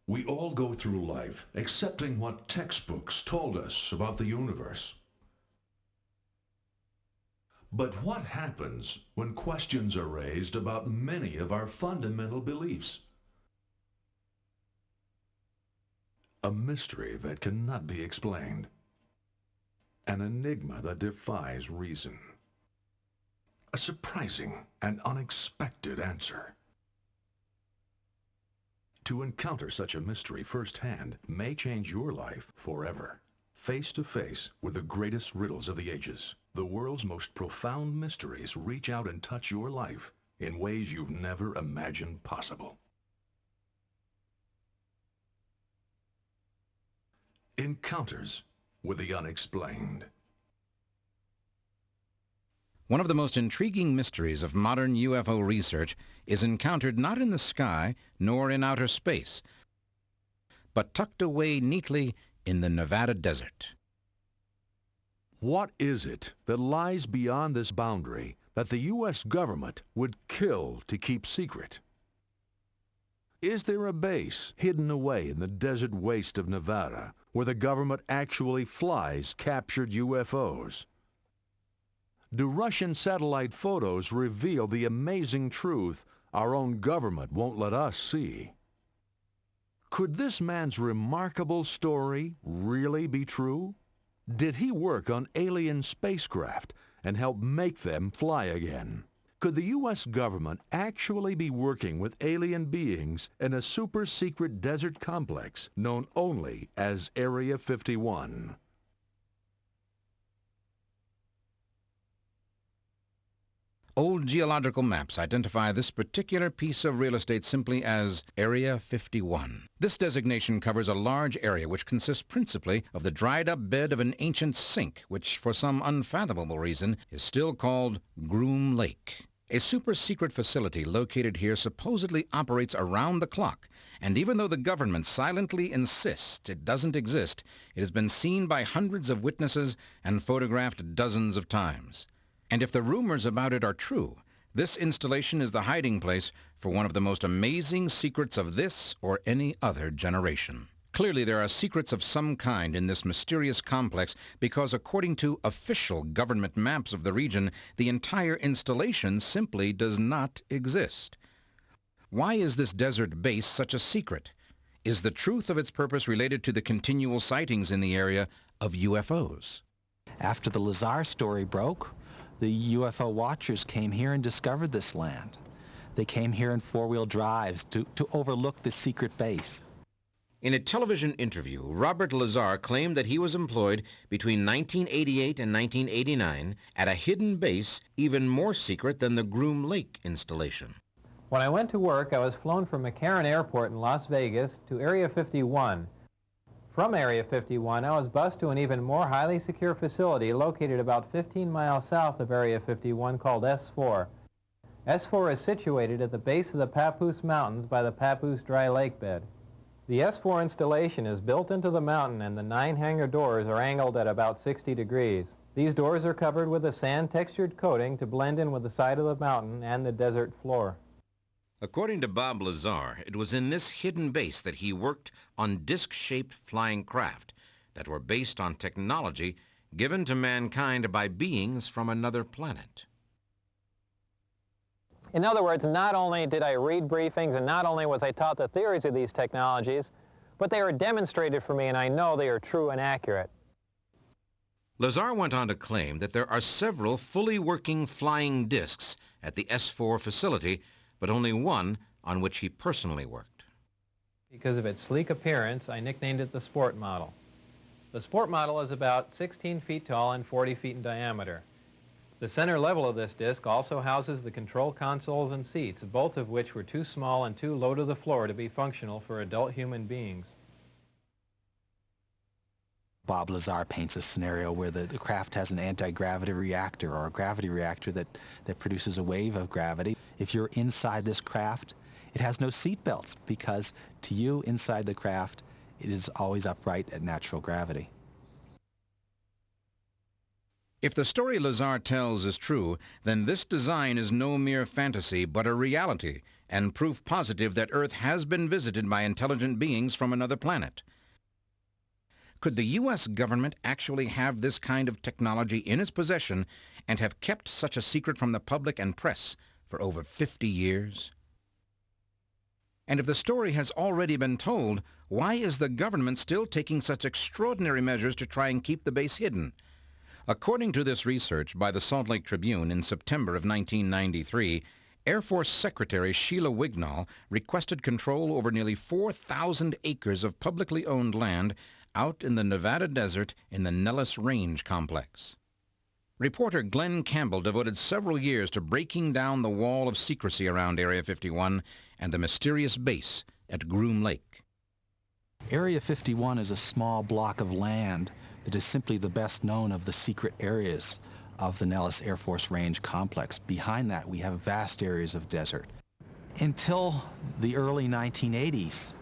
We all go through life accepting what textbooks told us about the universe. But what happens when questions are raised about many of our fundamental beliefs? A mystery that cannot be explained. An enigma that defies reason. A surprising and unexpected answer. To encounter such a mystery firsthand may change your life forever. Face to face with the greatest riddles of the ages, the world's most profound mysteries reach out and touch your life in ways you've never imagined possible. Encounters with the Unexplained. One of the most intriguing mysteries of modern UFO research is encountered not in the sky nor in outer space, but tucked away neatly in the Nevada desert. What is it that lies beyond this boundary that the U.S. government would kill to keep secret? Is there a base hidden away in the desert waste of Nevada where the government actually flies captured UFOs? Do Russian satellite photos reveal the amazing truth our own government won't let us see? Could this man's remarkable story really be true? Did he work on alien spacecraft and help make them fly again? Could the U.S. government actually be working with alien beings in a super-secret desert complex known only as Area 51? Old geological maps identify this particular piece of real estate simply as Area 51. This designation covers a large area which consists principally of the dried-up bed of an ancient sink, which for some unfathomable reason is still called Groom Lake. A super-secret facility located here supposedly operates around the clock, and even though the government silently insists it doesn't exist, it has been seen by hundreds of witnesses and photographed dozens of times. And if the rumors about it are true, this installation is the hiding place for one of the most amazing secrets of this or any other generation. Clearly, there are secrets of some kind in this mysterious complex because, according to official government maps of the region, the entire installation simply does not exist. Why is this desert base such a secret? Is the truth of its purpose related to the continual sightings in the area of UFOs? After the Lazar story broke, the UFO watchers came here and discovered this land. They came here in four-wheel drives to overlook this secret base. In a television interview, Robert Lazar claimed that he was employed between 1988 and 1989 at a hidden base even more secret than the Groom Lake installation. When I went to work, I was flown from McCarran Airport in Las Vegas to Area 51. From Area 51, I was bused to an even more highly secure facility located about 15 miles south of Area 51 called S4. S4 is situated at the base of the Papoose Mountains by the Papoose Dry Lake bed. The S4 installation is built into the mountain and the 9 hangar doors are angled at about 60 degrees. These doors are covered with a sand-textured coating to blend in with the side of the mountain and the desert floor. According to Bob Lazar, it was in this hidden base that he worked on disc-shaped flying craft that were based on technology given to mankind by beings from another planet. In other words, not only did I read briefings and not only was I taught the theories of these technologies, but they were demonstrated for me and I know they are true and accurate. Lazar went on to claim that there are several fully working flying discs at the S4 facility, but only one on which he personally worked. Because of its sleek appearance, I nicknamed it the Sport Model. The Sport Model is about 16 feet tall and 40 feet in diameter. The center level of this disc also houses the control consoles and seats, both of which were too small and too low to the floor to be functional for adult human beings. Bob Lazar paints a scenario where the craft has an anti-gravity reactor or a gravity reactor that produces a wave of gravity. If you're inside this craft, it has no seat belts because to you inside the craft, it is always upright at natural gravity. If the story Lazar tells is true, then this design is no mere fantasy, but a reality, and proof positive that Earth has been visited by intelligent beings from another planet. Could the U.S. government actually have this kind of technology in its possession and have kept such a secret from the public and press for over 50 years? And if the story has already been told, why is the government still taking such extraordinary measures to try and keep the base hidden? According to this research by the Salt Lake Tribune in September of 1993, Air Force Secretary Sheila Wignall requested control over nearly 4,000 acres of publicly owned land out in the Nevada desert in the Nellis Range complex. Reporter Glenn Campbell devoted several years to breaking down the wall of secrecy around Area 51 and the mysterious base at Groom Lake. Area 51 is a small block of land that is simply the best known of the secret areas of the Nellis Air Force Range complex. Behind that, we have vast areas of desert. Until the early 1980s,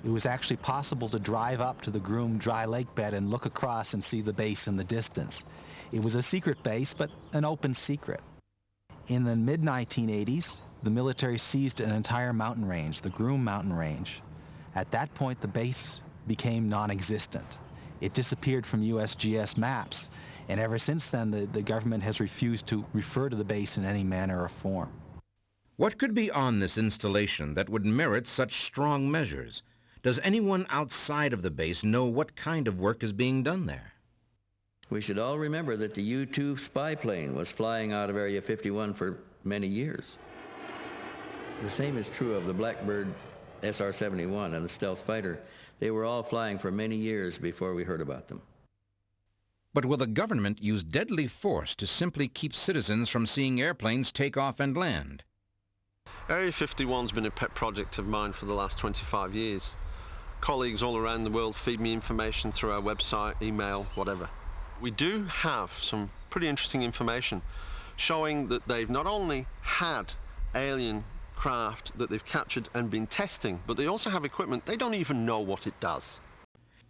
it was actually possible to drive up to the Groom dry lake bed and look across and see the base in the distance. It was a secret base, but an open secret. In the mid-1980s, the military seized an entire mountain range, the Groom Mountain Range. At that point, the base became non-existent. It disappeared from USGS maps, and ever since then, the government has refused to refer to the base in any manner or form. What could be on this installation that would merit such strong measures? Does anyone outside of the base know what kind of work is being done there? We should all remember that the U-2 spy plane was flying out of Area 51 for many years. The same is true of the Blackbird SR-71 and the stealth fighter. They were all flying for many years before we heard about them. But will the government use deadly force to simply keep citizens from seeing airplanes take off and land? Area 51's been a pet project of mine for the last 25 years. Colleagues all around the world feed me information through our website, email, whatever. We do have some pretty interesting information showing that they've not only had alien craft that they've captured and been testing, but they also have equipment they don't even know what it does.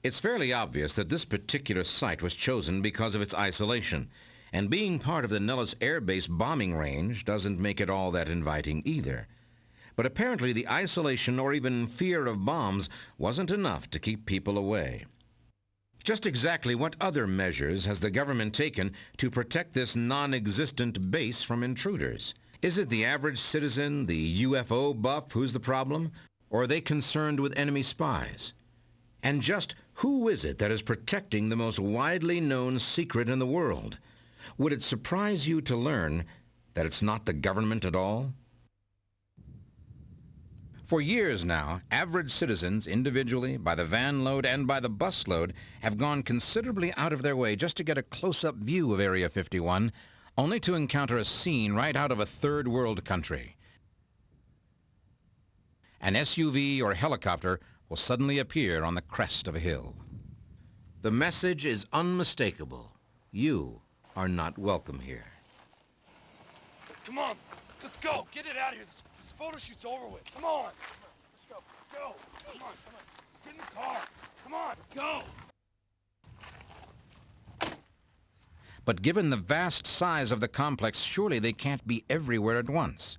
It's fairly obvious that this particular site was chosen because of its isolation, and being part of the Nellis Air Base bombing range doesn't make it all that inviting either. But apparently the isolation or even fear of bombs wasn't enough to keep people away. Just exactly what other measures has the government taken to protect this non-existent base from intruders? Is it the average citizen, the UFO buff, who's the problem? Or are they concerned with enemy spies? And just who is it that is protecting the most widely known secret in the world? Would it surprise you to learn that it's not the government at all? For years now, average citizens, individually, by the van load and by the bus load, have gone considerably out of their way just to get a close-up view of Area 51, only to encounter a scene right out of a third world country. An SUV or helicopter will suddenly appear on the crest of a hill. The message is unmistakable. You are not welcome here. Come on, let's go. Get it out of here. This photo shoot's over with. Come on. Let's go. Go. Come on. Get in the car. Come on. Let's go. But given the vast size of the complex, surely they can't be everywhere at once.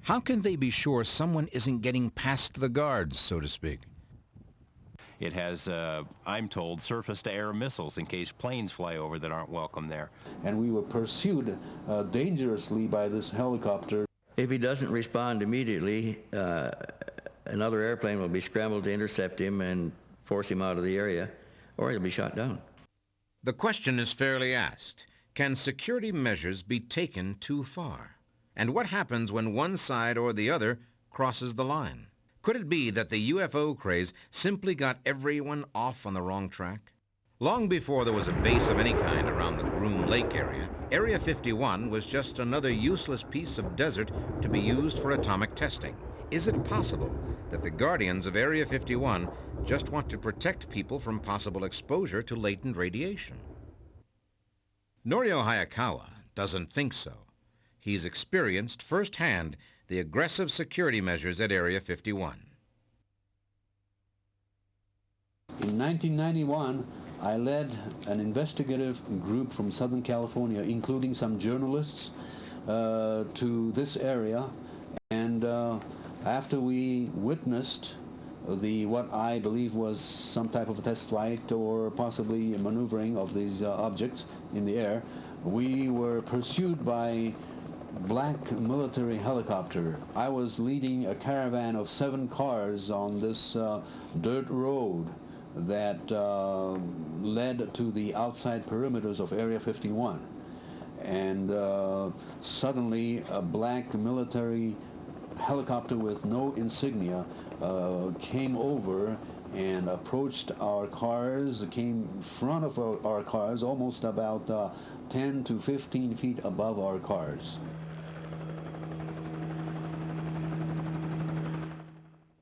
How can they be sure someone isn't getting past the guards, so to speak? It has, I'm told, surface-to-air missiles in case planes fly over that aren't welcome there. And we were pursued dangerously by this helicopter. If he doesn't respond immediately, another airplane will be scrambled to intercept him and force him out of the area, or he'll be shot down. The question is fairly asked. Can security measures be taken too far? And what happens when one side or the other crosses the line? Could it be that the UFO craze simply got everyone off on the wrong track? Long before there was a base of any kind around the Groom Lake area, Area 51 was just another useless piece of desert to be used for atomic testing. Is it possible that the guardians of Area 51 just want to protect people from possible exposure to latent radiation? Norio Hayakawa doesn't think so. He's experienced firsthand the aggressive security measures at Area 51. In 1991, I led an investigative group from Southern California, including some journalists, to this area, and after we witnessed what I believe was some type of a test flight or possibly a maneuvering of these objects in the air, we were pursued by black military helicopter. I was leading a caravan of 7 cars on this dirt road that led to the outside perimeters of Area 51. And suddenly a black military helicopter with no insignia came over and approached our cars, came in front of our cars, almost about 10 to 15 feet above our cars.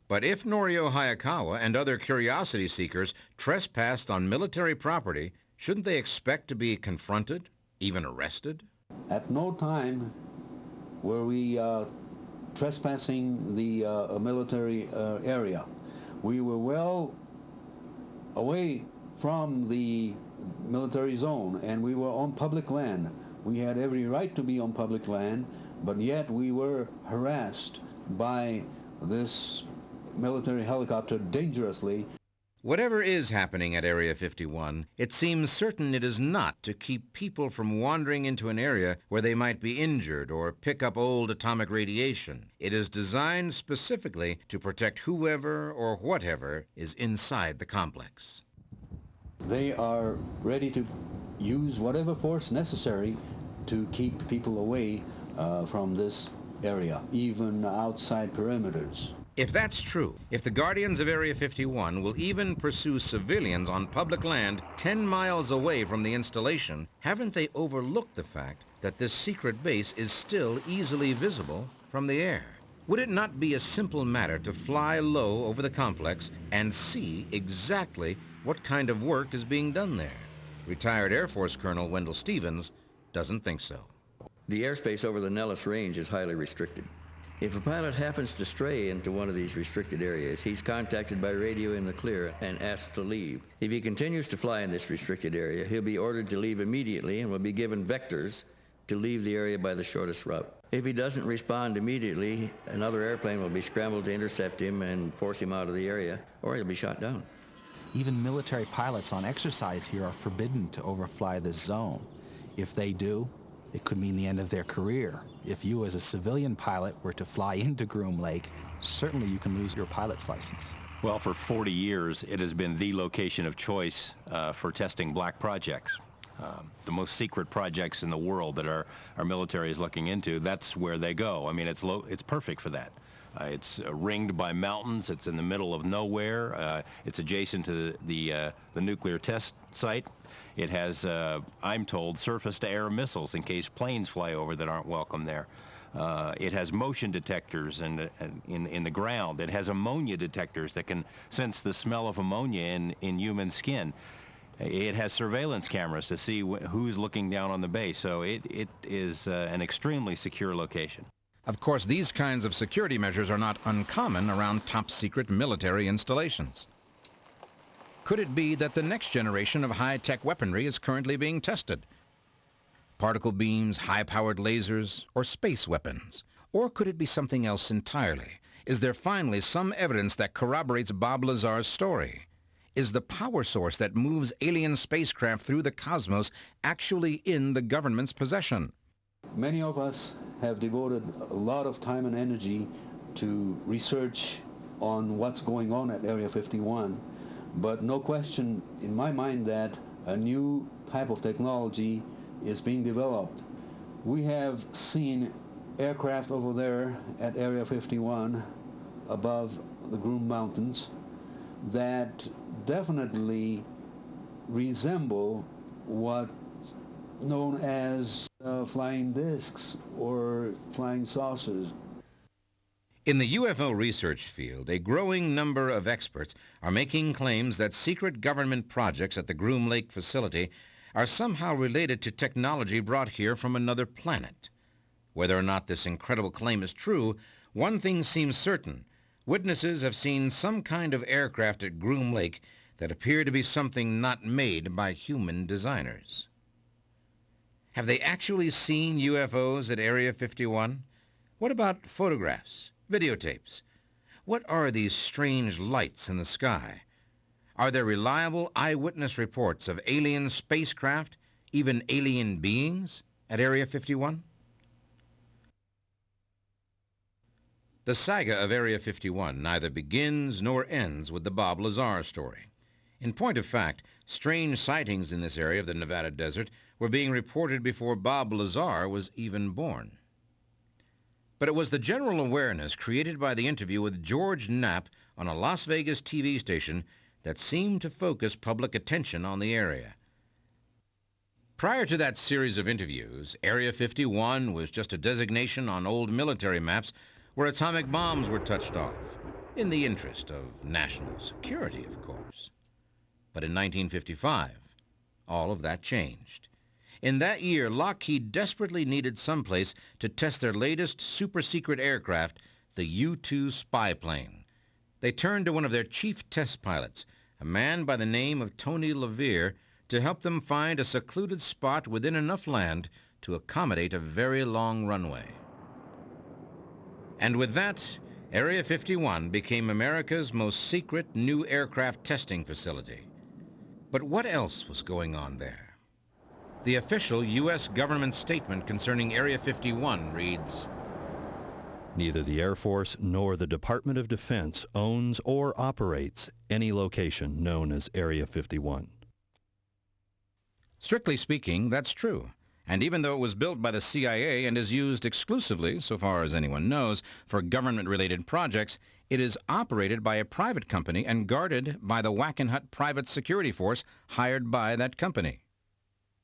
But if Norio Hayakawa and other curiosity seekers trespassed on military property, shouldn't they expect to be confronted, even arrested? At no time were we trespassing the military area. We were well away from the military zone, and we were on public land. We had every right to be on public land, but yet we were harassed by this military helicopter dangerously. Whatever is happening at Area 51, it seems certain it is not to keep people from wandering into an area where they might be injured or pick up old atomic radiation. It is designed specifically to protect whoever or whatever is inside the complex. They are ready to use whatever force necessary to keep people away from this area, even outside perimeters. If that's true, if the Guardians of Area 51 will even pursue civilians on public land 10 miles away from the installation, haven't they overlooked the fact that this secret base is still easily visible from the air? Would it not be a simple matter to fly low over the complex and see exactly what kind of work is being done there? Retired Air Force Colonel Wendell Stevens doesn't think so. The airspace over the Nellis Range is highly restricted. If a pilot happens to stray into one of these restricted areas, he's contacted by radio in the clear and asked to leave. If he continues to fly in this restricted area, he'll be ordered to leave immediately and will be given vectors to leave the area by the shortest route. If he doesn't respond immediately, another airplane will be scrambled to intercept him and force him out of the area, or he'll be shot down. Even military pilots on exercise here are forbidden to overfly this zone. If they do, it could mean the end of their career. If you as a civilian pilot were to fly into Groom Lake, certainly you can lose your pilot's license. Well, for 40 years, it has been the location of choice for testing black projects. The most secret projects in the world that our military is looking into, that's where they go. I mean, it's perfect for that. It's ringed by mountains. It's in the middle of nowhere. It's adjacent to the nuclear test site. It has, I'm told, surface-to-air missiles in case planes fly over that aren't welcome there. It has motion detectors in the ground. It has ammonia detectors that can sense the smell of ammonia in human skin. It has surveillance cameras to see who's looking down on the base. So it is an extremely secure location. Of course, these kinds of security measures are not uncommon around top-secret military installations. Could it be that the next generation of high-tech weaponry is currently being tested? Particle beams, high-powered lasers, or space weapons? Or could it be something else entirely? Is there finally some evidence that corroborates Bob Lazar's story? Is the power source that moves alien spacecraft through the cosmos actually in the government's possession? Many of us have devoted a lot of time and energy to research on what's going on at Area 51. But no question in my mind that a new type of technology is being developed. We have seen aircraft over there at Area 51 above the Groom Mountains that definitely resemble what's known as flying discs or flying saucers. In the UFO research field, a growing number of experts are making claims that secret government projects at the Groom Lake facility are somehow related to technology brought here from another planet. Whether or not this incredible claim is true, one thing seems certain. Witnesses have seen some kind of aircraft at Groom Lake that appear to be something not made by human designers. Have they actually seen UFOs at Area 51? What about photographs, videotapes? What are these strange lights in the sky? Are there reliable eyewitness reports of alien spacecraft, even alien beings, at Area 51? The saga of Area 51 neither begins nor ends with the Bob Lazar story. In point of fact, strange sightings in this area of the Nevada desert were being reported before Bob Lazar was even born. But it was the general awareness created by the interview with George Knapp on a Las Vegas TV station that seemed to focus public attention on the area. Prior to that series of interviews, Area 51 was just a designation on old military maps where atomic bombs were touched off, in the interest of national security, of course. But in 1955, all of that changed. In that year, Lockheed desperately needed someplace to test their latest super-secret aircraft, the U-2 spy plane. They turned to one of their chief test pilots, a man by the name of Tony LaVere, to help them find a secluded spot within enough land to accommodate a very long runway. And with that, Area 51 became America's most secret new aircraft testing facility. But what else was going on there? The official U.S. government statement concerning Area 51 reads, "Neither the Air Force nor the Department of Defense owns or operates any location known as Area 51. Strictly speaking, that's true. And even though it was built by the CIA and is used exclusively, so far as anyone knows, for government-related projects, it is operated by a private company and guarded by the Wackenhut Private Security Force hired by that company.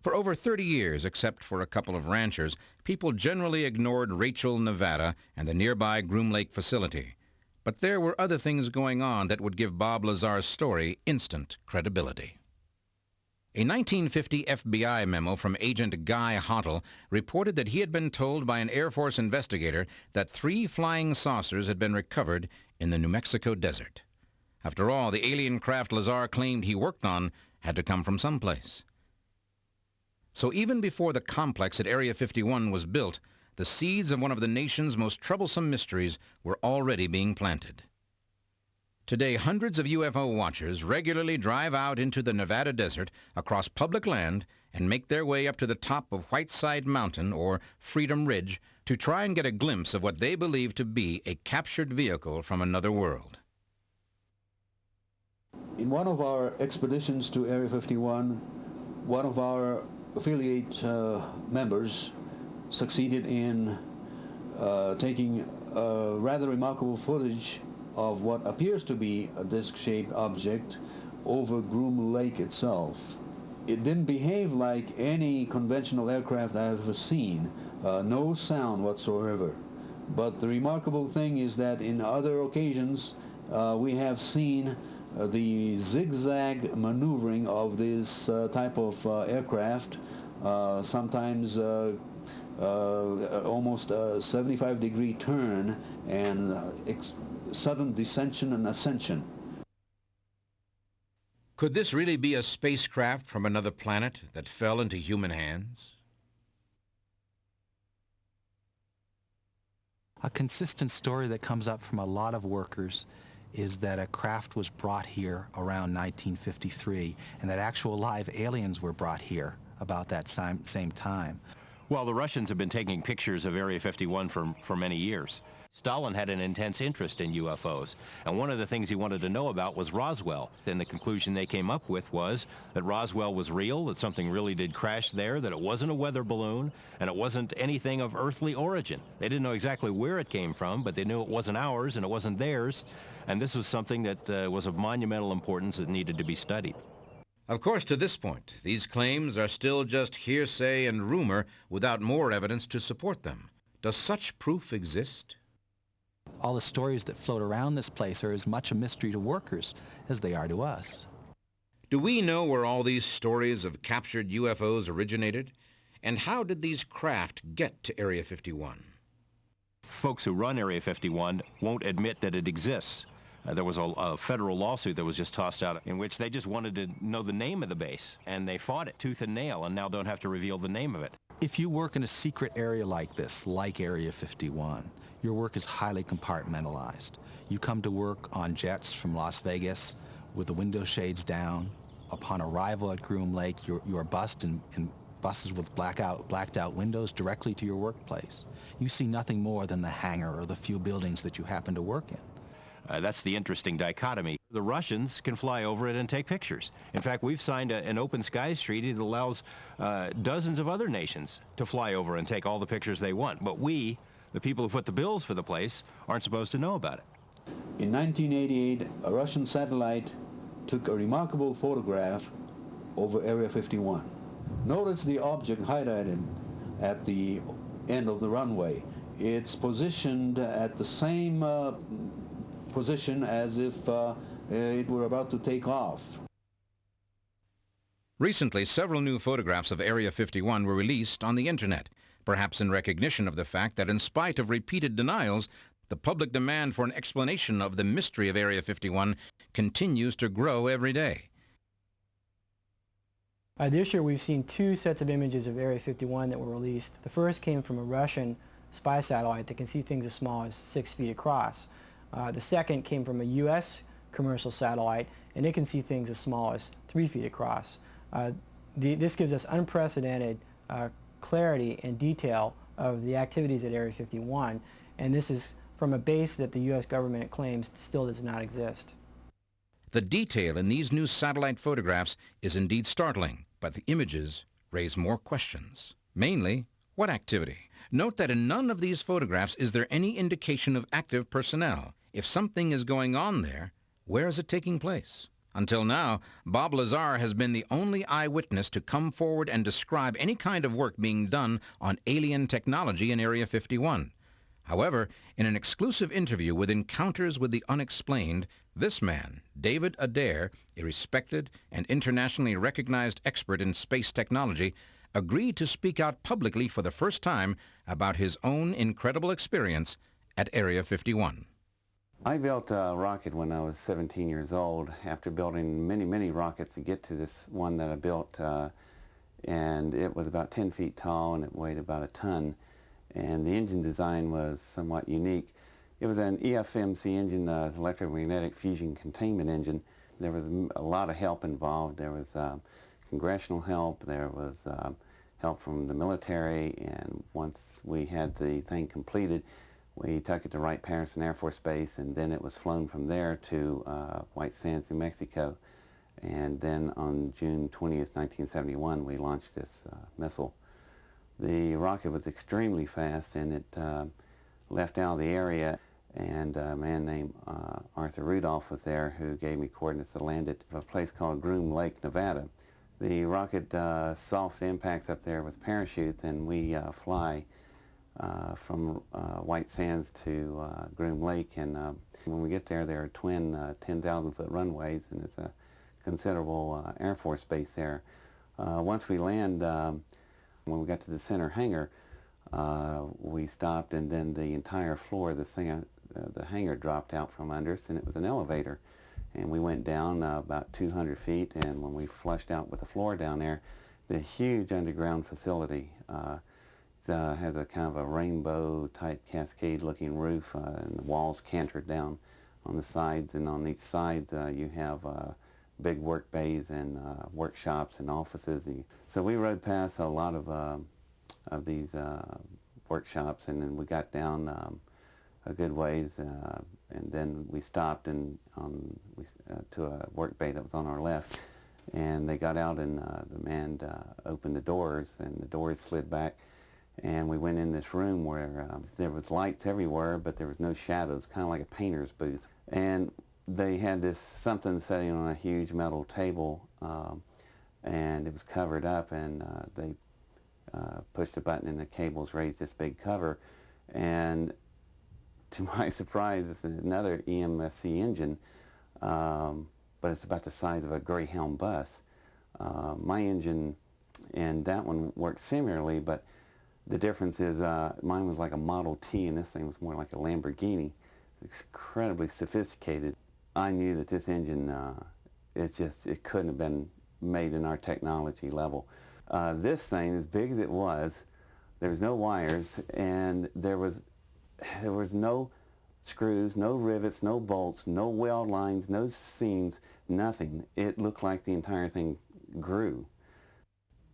For over 30 years, except for a couple of ranchers, people generally ignored Rachel, Nevada, and the nearby Groom Lake facility. But there were other things going on that would give Bob Lazar's story instant credibility. A 1950 FBI memo from Agent Guy Hottle reported that he had been told by an Air Force investigator that 3 flying saucers had been recovered in the New Mexico desert. After all, the alien craft Lazar claimed he worked on had to come from someplace. So even before the complex at Area 51 was built, the seeds of one of the nation's most troublesome mysteries were already being planted. Today, hundreds of UFO watchers regularly drive out into the Nevada desert across public land and make their way up to the top of Whiteside Mountain or Freedom Ridge to try and get a glimpse of what they believe to be a captured vehicle from another world. In one of our expeditions to Area 51, one of our affiliate members succeeded in taking rather remarkable footage of what appears to be a disc-shaped object over Groom Lake itself. It didn't behave like any conventional aircraft I've ever seen, no sound whatsoever. But the remarkable thing is that in other occasions we have seen the zigzag maneuvering of this type of aircraft, sometimes almost a 75-degree turn and sudden descension and ascension. Could this really be a spacecraft from another planet that fell into human hands? A consistent story that comes up from a lot of workers is that a craft was brought here around 1953 and that actual live aliens were brought here about that same time. Well, the Russians have been taking pictures of Area 51 for many years. Stalin had an intense interest in UFOs, and one of the things he wanted to know about was Roswell. And the conclusion they came up with was that Roswell was real, that something really did crash there, that it wasn't a weather balloon, and it wasn't anything of earthly origin. They didn't know exactly where it came from, but they knew it wasn't ours and it wasn't theirs, and this was something that was of monumental importance that needed to be studied. Of course, to this point, these claims are still just hearsay and rumor without more evidence to support them. Does such proof exist? All the stories that float around this place are as much a mystery to workers as they are to us. Do we know where all these stories of captured UFOs originated? And how did these craft get to Area 51? Folks who run Area 51 won't admit that it exists. There was a federal lawsuit that was just tossed out in which they just wanted to know the name of the base, and they fought it tooth and nail and now don't have to reveal the name of it. If you work in a secret area like this, like Area 51, your work is highly compartmentalized. You come to work on jets from Las Vegas with the window shades down. Upon arrival at Groom Lake, you are bussed in buses with blacked out windows directly to your workplace. You see nothing more than the hangar or the few buildings that you happen to work in. That's the interesting dichotomy. The Russians can fly over it and take pictures. In fact, we've signed an open skies treaty that allows dozens of other nations to fly over and take all the pictures they want. But we, the people who foot the bills for the place, aren't supposed to know about it. In 1988, a Russian satellite took a remarkable photograph over Area 51. Notice the object highlighted at the end of the runway. It's positioned at the same position as if it were about to take off. Recently, several new photographs of Area 51 were released on the Internet, perhaps in recognition of the fact that in spite of repeated denials, the public demand for an explanation of the mystery of Area 51 continues to grow every day. This year we've seen two sets of images of Area 51 that were released. The first came from a Russian spy satellite that can see things as small as 6 feet across. The second came from a U.S. commercial satellite, and it can see things as small as 3 feet across. This gives us unprecedented clarity and detail of the activities at Area 51, and this is from a base that the U.S. government claims still does not exist. The detail in these new satellite photographs is indeed startling, but the images raise more questions. Mainly, what activity? Note that in none of these photographs is there any indication of active personnel. If something is going on there, where is it taking place? Until now, Bob Lazar has been the only eyewitness to come forward and describe any kind of work being done on alien technology in Area 51. However, in an exclusive interview with Encounters with the Unexplained, this man, David Adair, a respected and internationally recognized expert in space technology, agreed to speak out publicly for the first time about his own incredible experience at Area 51. I built a rocket when I was 17 years old after building many rockets to get to this one that I built, and it was about 10 feet tall and it weighed about a ton, and the engine design was somewhat unique. It was an EFMC engine, electromagnetic fusion containment engine. There was a lot of help involved. There was congressional help, there was help from the military, and once we had the thing completed, we took it to Wright-Patterson Air Force Base, and then it was flown from there to White Sands, New Mexico. And then on June 20th, 1971, we launched this missile. The rocket was extremely fast, and it left out of the area, and a man named Arthur Rudolph was there who gave me coordinates to land it at a place called Groom Lake, Nevada. The rocket soft impacts up there with parachutes, and we fly from White Sands to Groom Lake, and when we get there, there are twin 10,000-foot runways, and it's a considerable Air Force base there. Once we land, when we got to the center hangar, we stopped, and then the entire floor of the hangar dropped out from under us, and it was an elevator. And we went down about 200 feet, and when we flushed out with the floor down there, the huge underground facility has a kind of a rainbow-type cascade-looking roof, and the walls cantered down on the sides, and on each side you have big work bays and workshops and offices. So we rode past a lot of these workshops, and then we got down a good ways, and then we stopped to a work bay that was on our left, and they got out, and the man opened the doors, and the doors slid back, and we went in this room where there was lights everywhere, but there was no shadows, kind of like a painter's booth. And they had this something sitting on a huge metal table, and it was covered up, and they pushed a button and the cables raised this big cover, and to my surprise, it's another EMFC engine, but it's about the size of a Greyhound bus. My engine and that one worked similarly, but the difference is mine was like a Model T, and this thing was more like a Lamborghini. It's incredibly sophisticated. I knew that this engine, it couldn't have been made in our technology level. This thing, as big as it was, there was no wires, and there was no screws, no rivets, no bolts, no weld lines, no seams, nothing. It looked like the entire thing grew.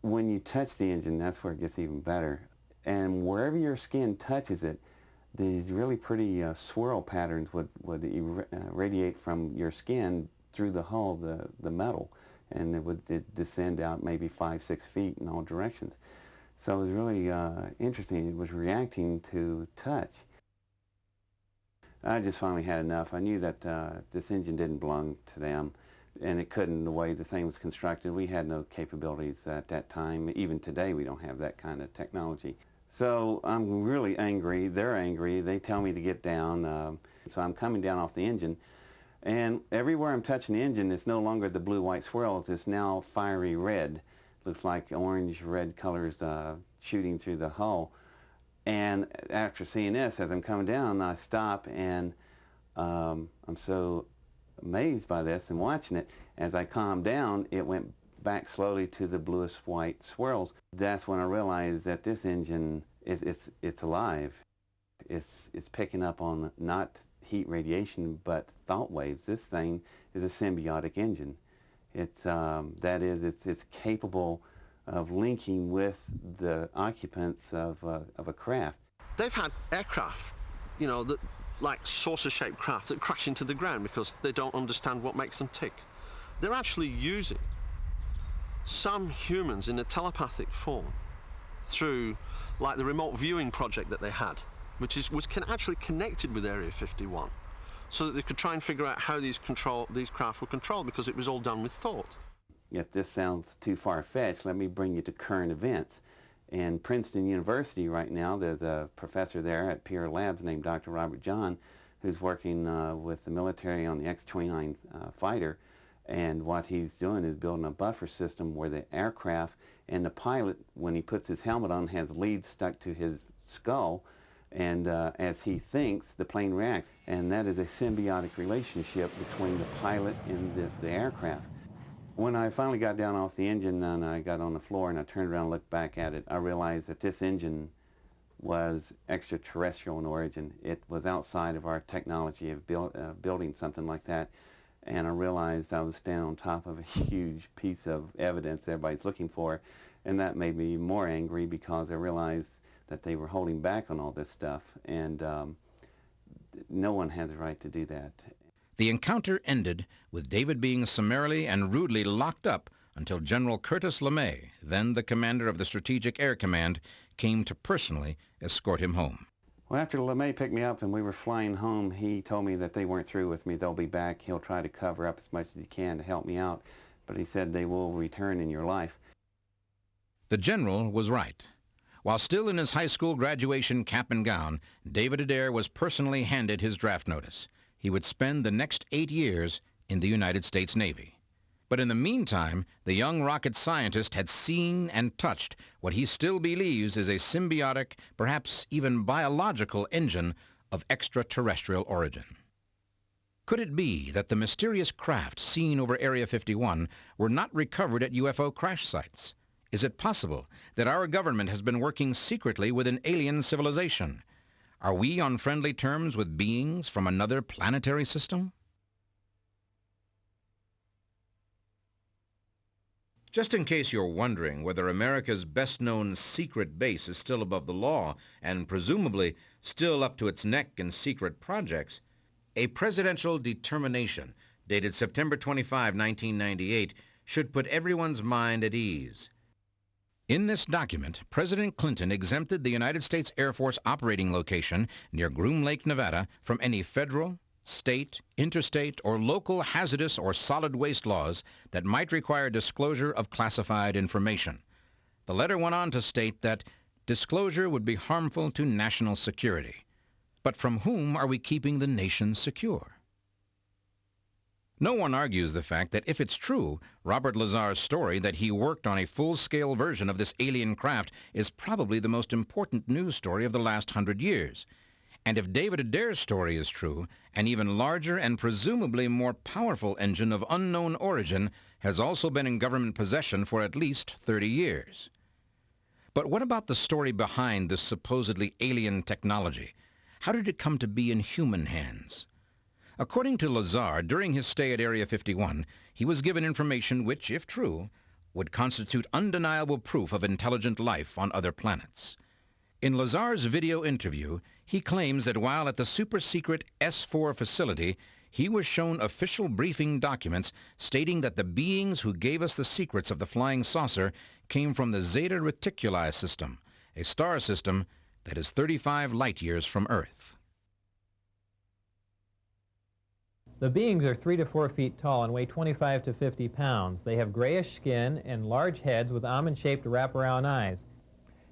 When you touch the engine, that's where it gets even better. And wherever your skin touches it, these really pretty swirl patterns would radiate from your skin through the hull, the metal, and it would descend out maybe 5-6 feet in all directions. So it was really interesting. It was reacting to touch. I just finally had enough. I knew that this engine didn't belong to them, and it couldn't the way the thing was constructed. We had no capabilities at that time. Even today, we don't have that kind of technology. So I'm really angry. They're angry. They tell me to get down. So I'm coming down off the engine, and everywhere I'm touching the engine, it's no longer the blue-white swirls. It's now fiery red. Looks like orange-red colors shooting through the hull. And after seeing this, as I'm coming down, I stop, and I'm so amazed by this and watching it. As I calmed down, it went back slowly to the bluish white swirls. That's when I realized that this engine it's alive. It's picking up on not heat radiation but thought waves. This thing is a symbiotic engine. It's it's capable of linking with the occupants of a craft. They've had aircraft, you know, that like saucer-shaped craft that crash into the ground because they don't understand what makes them tick. They're actually using some humans in a telepathic form through, like, the remote viewing project that they had, which actually connected with Area 51, so that they could try and figure out how these craft were controlled, because it was all done with thought. If this sounds too far-fetched, let me bring you to current events. In Princeton University right now, there's a professor there at Pierre Labs named Dr. Robert John, who's working with the military on the X-29 fighter. And what he's doing is building a buffer system where the aircraft and the pilot, when he puts his helmet on, has leads stuck to his skull. And as he thinks, the plane reacts. And that is a symbiotic relationship between the pilot and the aircraft. When I finally got down off the engine and I got on the floor and I turned around and looked back at it, I realized that this engine was extraterrestrial in origin. It was outside of our technology of building something like that. And I realized I was standing on top of a huge piece of evidence everybody's looking for. And that made me more angry because I realized that they were holding back on all this stuff. And no one has the right to do that. The encounter ended with David being summarily and rudely locked up until General Curtis LeMay, then the commander of the Strategic Air Command, came to personally escort him home. Well, after LeMay picked me up and we were flying home, he told me that they weren't through with me. They'll be back. He'll try to cover up as much as he can to help me out, but he said they will return in your life. The general was right. While still in his high school graduation cap and gown, David Adair was personally handed his draft notice. He would spend the next 8 years in the United States Navy. But in the meantime, the young rocket scientist had seen and touched what he still believes is a symbiotic, perhaps even biological engine of extraterrestrial origin. Could it be that the mysterious craft seen over Area 51 were not recovered at UFO crash sites? Is it possible that our government has been working secretly with an alien civilization? Are we on friendly terms with beings from another planetary system? Just in case you're wondering whether America's best-known secret base is still above the law and presumably still up to its neck in secret projects, a presidential determination dated September 25, 1998 should put everyone's mind at ease. In this document, President Clinton exempted the United States Air Force operating location near Groom Lake, Nevada, from any federal, state, interstate, or local hazardous or solid waste laws that might require disclosure of classified information. The letter went on to state that disclosure would be harmful to national security. But from whom are we keeping the nation secure? No one argues the fact that if it's true, Robert Lazar's story that he worked on a full-scale version of this alien craft is probably the most important news story of the last 100 years. And if David Adair's story is true, an even larger and presumably more powerful engine of unknown origin has also been in government possession for at least 30 years. But what about the story behind this supposedly alien technology? How did it come to be in human hands? According to Lazar, during his stay at Area 51, he was given information which, if true, would constitute undeniable proof of intelligent life on other planets. In Lazar's video interview, he claims that while at the super-secret S4 facility, he was shown official briefing documents stating that the beings who gave us the secrets of the flying saucer came from the Zeta Reticuli system, a star system that is 35 light-years from Earth. The beings are 3 to 4 feet tall and weigh 25 to 50 pounds. They have grayish skin and large heads with almond-shaped wraparound eyes.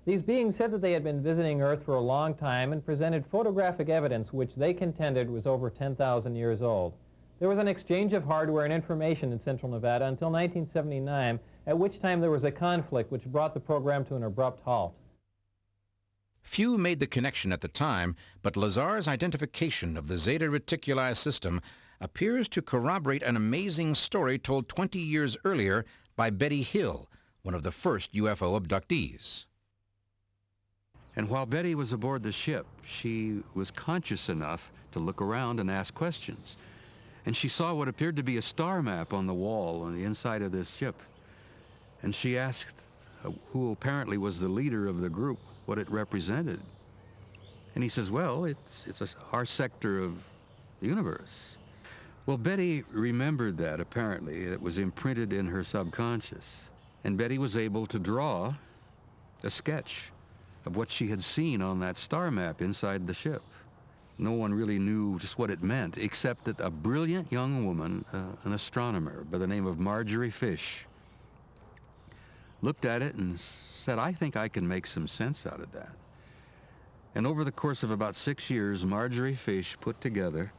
These beings said that they had been visiting Earth for a long time and presented photographic evidence which they contended was over 10,000 years old. There was an exchange of hardware and information in Central Nevada until 1979, at which time there was a conflict which brought the program to an abrupt halt. Few made the connection at the time, but Lazar's identification of the Zeta Reticuli system appears to corroborate an amazing story told 20 years earlier by Betty Hill, one of the first UFO abductees. And while Betty was aboard the ship, she was conscious enough to look around and ask questions. And she saw what appeared to be a star map on the wall on the inside of this ship. And she asked who apparently was the leader of the group what it represented. And he says, well, it's our sector of the universe. Well, Betty remembered that, apparently. It was imprinted in her subconscious. And Betty was able to draw a sketch of what she had seen on that star map inside the ship. No one really knew just what it meant, except that a brilliant young woman, an astronomer by the name of Marjorie Fish, looked at it and said, I think I can make some sense out of that. And over the course of about 6 years, Marjorie Fish put together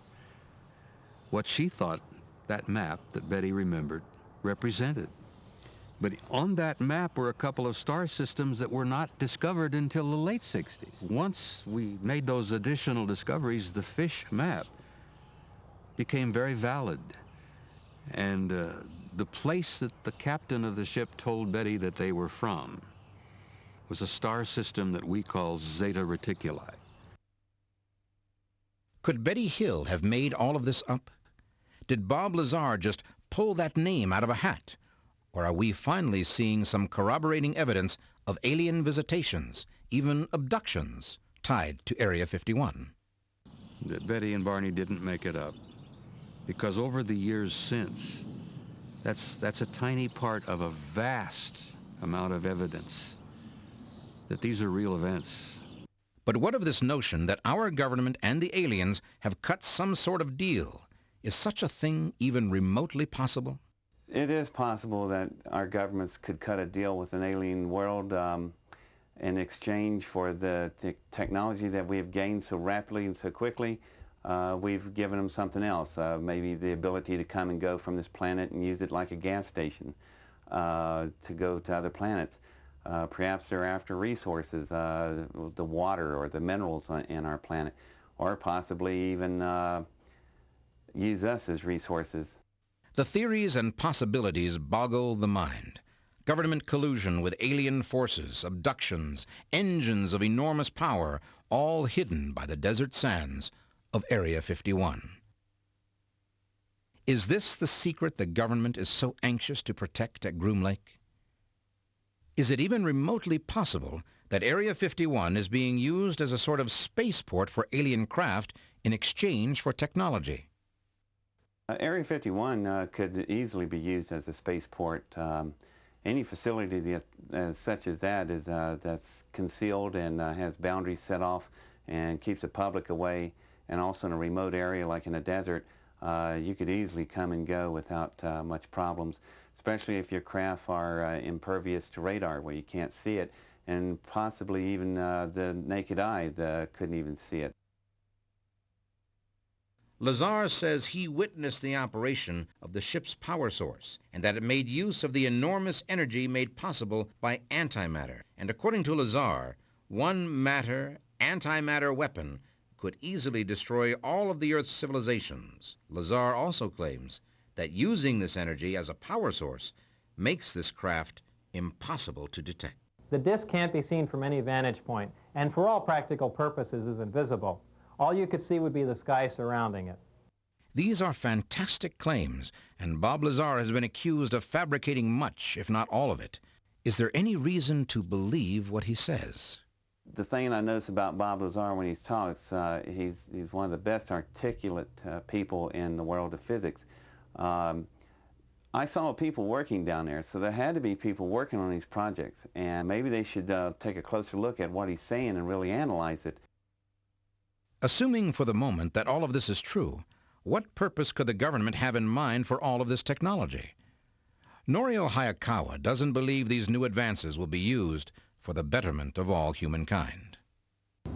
what she thought that map that Betty remembered represented. But on that map were a couple of star systems that were not discovered until the late 60s. Once we made those additional discoveries, the Fish map became very valid. And the place that the captain of the ship told Betty that they were from was a star system that we call Zeta Reticuli. Could Betty Hill have made all of this up? Did Bob Lazar just pull that name out of a hat? Or are we finally seeing some corroborating evidence of alien visitations, even abductions, tied to Area 51? That Betty and Barney didn't make it up. Because over the years since, that's a tiny part of a vast amount of evidence that these are real events. But what of this notion that our government and the aliens have cut some sort of deal? Is such a thing even remotely possible? It is possible that our governments could cut a deal with an alien world in exchange for the technology that we have gained so rapidly and so quickly. We've given them something else, maybe the ability to come and go from this planet and use it like a gas station to go to other planets. Perhaps they're after resources, the water or the minerals in our planet, or possibly even use us as resources. The theories and possibilities boggle the mind. Government collusion with alien forces, abductions, engines of enormous power, all hidden by the desert sands of Area 51. Is this the secret the government is so anxious to protect at Groom Lake? Is it even remotely possible that Area 51 is being used as a sort of spaceport for alien craft in exchange for technology? Area 51 could easily be used as a spaceport. Any facility such as that is that's concealed and has boundaries set off and keeps the public away, and also in a remote area like in a desert, you could easily come and go without much problems, especially if your craft are impervious to radar where you can't see it, and possibly even the naked eye couldn't even see it. Lazar says he witnessed the operation of the ship's power source and that it made use of the enormous energy made possible by antimatter. And according to Lazar, one matter, antimatter weapon could easily destroy all of the Earth's civilizations. Lazar also claims that using this energy as a power source makes this craft impossible to detect. The disk can't be seen from any vantage point, and for all practical purposes is invisible. All you could see would be the sky surrounding it. These are fantastic claims, and Bob Lazar has been accused of fabricating much, if not all of it. Is there any reason to believe what he says? The thing I notice about Bob Lazar when he talks, he's one of the best articulate people in the world of physics. I saw people working down there, so there had to be people working on these projects, and maybe they should take a closer look at what he's saying and really analyze it. Assuming for the moment that all of this is true, what purpose could the government have in mind for all of this technology? Norio Hayakawa doesn't believe these new advances will be used for the betterment of all humankind.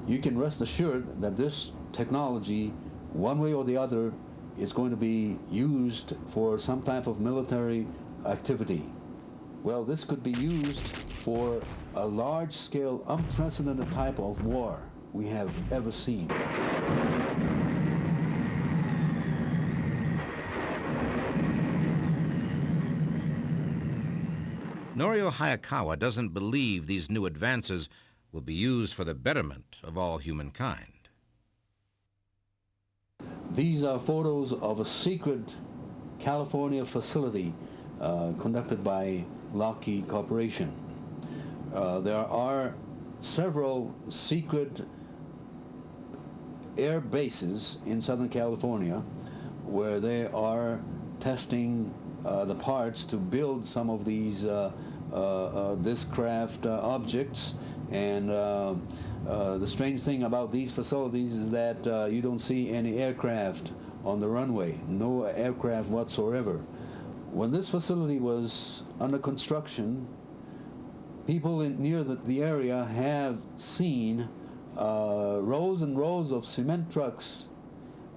You can rest assured that this technology, one way or the other, is going to be used for some type of military activity. Well, this could be used for a large-scale, unprecedented type of war we have ever seen. Norio Hayakawa doesn't believe these new advances will be used for the betterment of all humankind. These are photos of a secret California facility conducted by Lockheed Corporation. There are several secret air bases in Southern California where they are testing the parts to build some of these this craft objects. And the strange thing about these facilities is that you don't see any aircraft on the runway, no aircraft whatsoever. When this facility was under construction, people near the area have seen rows and rows of cement trucks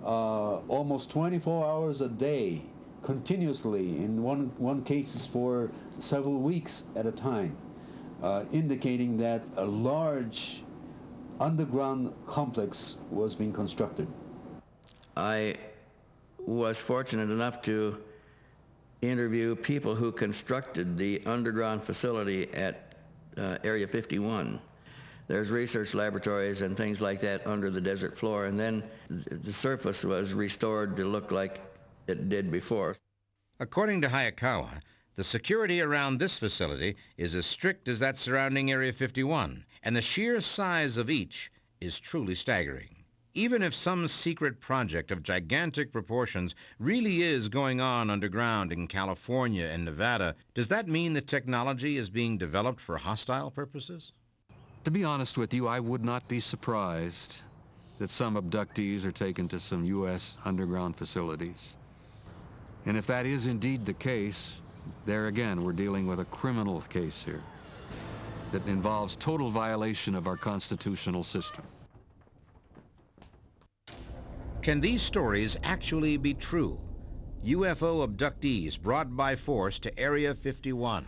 almost 24 hours a day, continuously, in one cases for several weeks at a time, indicating that a large underground complex was being constructed. I was fortunate enough to interview people who constructed the underground facility at Area 51. There's research laboratories and things like that under the desert floor, and then the surface was restored to look like it did before. According to Hayakawa, the security around this facility is as strict as that surrounding Area 51, and the sheer size of each is truly staggering. Even if some secret project of gigantic proportions really is going on underground in California and Nevada, does that mean the technology is being developed for hostile purposes? To be honest with you, I would not be surprised that some abductees are taken to some U.S. underground facilities. And if that is indeed the case, there again, we're dealing with a criminal case here that involves total violation of our constitutional system. Can these stories actually be true? UFO abductees brought by force to Area 51.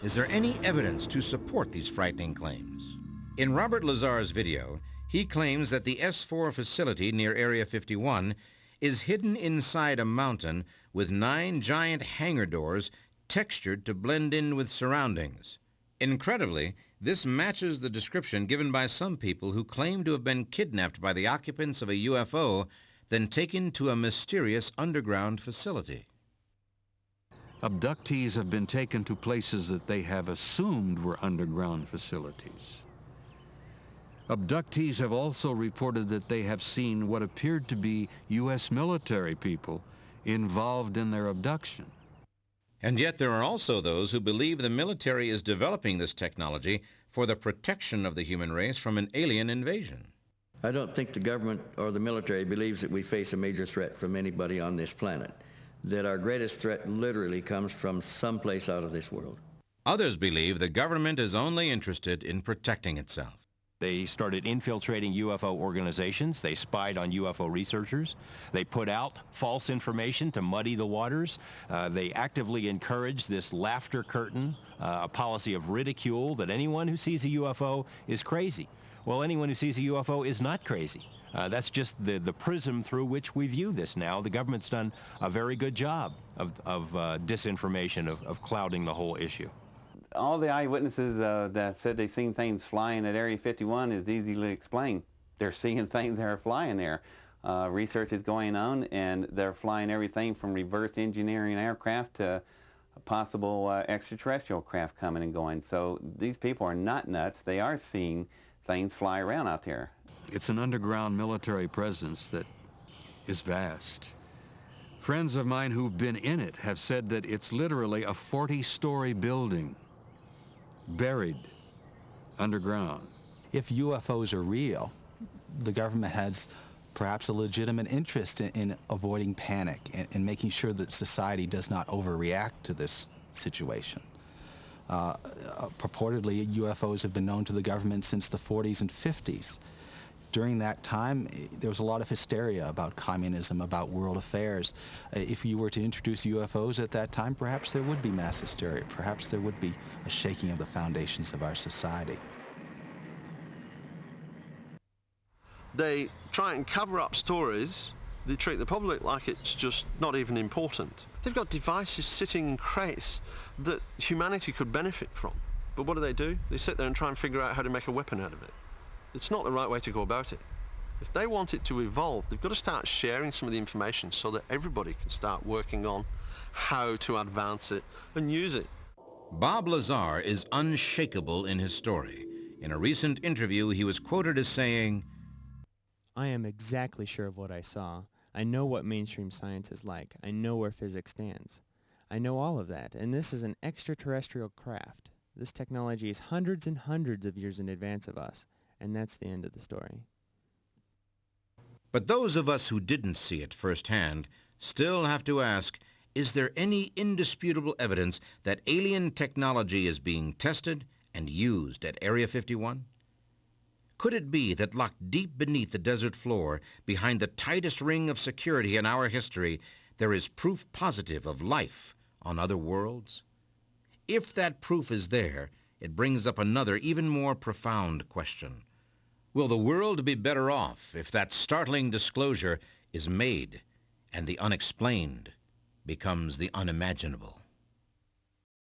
Is there any evidence to support these frightening claims? In Robert Lazar's video, he claims that the S4 facility near Area 51 is hidden inside a mountain with 9 giant hangar doors textured to blend in with surroundings. Incredibly, this matches the description given by some people who claim to have been kidnapped by the occupants of a UFO, then taken to a mysterious underground facility. Abductees have been taken to places that they have assumed were underground facilities. Abductees have also reported that they have seen what appeared to be U.S. military people involved in their abduction. And yet there are also those who believe the military is developing this technology for the protection of the human race from an alien invasion. I don't think the government or the military believes that we face a major threat from anybody on this planet, that our greatest threat literally comes from someplace out of this world. Others believe the government is only interested in protecting itself. They started infiltrating UFO organizations. They spied on UFO researchers. They put out false information to muddy the waters. They actively encouraged this laughter curtain, a policy of ridicule that anyone who sees a UFO is crazy. Well, anyone who sees a UFO is not crazy. That's just the prism through which we view this now. The government's done a very good job of disinformation, of clouding the whole issue. All the eyewitnesses that said they've seen things flying at Area 51 is easily explained. They're seeing things that are flying there. Research is going on, and they're flying everything from reverse engineering aircraft to possible extraterrestrial craft coming and going. So these people are not nuts. They are seeing things fly around out there. It's an underground military presence that is vast. Friends of mine who've been in it have said that it's literally a 40-story building, buried underground. If UFOs are real, the government has perhaps a legitimate interest in avoiding panic and making sure that society does not overreact to this situation. Purportedly, UFOs have been known to the government since the 40s and 50s. During that time, there was a lot of hysteria about communism, about world affairs. If you were to introduce UFOs at that time, perhaps there would be mass hysteria. Perhaps there would be a shaking of the foundations of our society. They try and cover up stories. They treat the public like it's just not even important. They've got devices sitting in crates that humanity could benefit from. But what do? They sit there and try and figure out how to make a weapon out of it. It's not the right way to go about it. If they want it to evolve, they've got to start sharing some of the information so that everybody can start working on how to advance it and use it. Bob Lazar is unshakable in his story. In a recent interview, he was quoted as saying, "I am exactly sure of what I saw. I know what mainstream science is like. I know where physics stands. I know all of that, and this is an extraterrestrial craft. This technology is hundreds and hundreds of years in advance of us, and that's the end of the story." But those of us who didn't see it firsthand still have to ask, is there any indisputable evidence that alien technology is being tested and used at Area 51? Could it be that locked deep beneath the desert floor, behind the tightest ring of security in our history, there is proof positive of life on other worlds? If that proof is there, it brings up another, even more profound question. Will the world be better off if that startling disclosure is made and the unexplained becomes the unimaginable?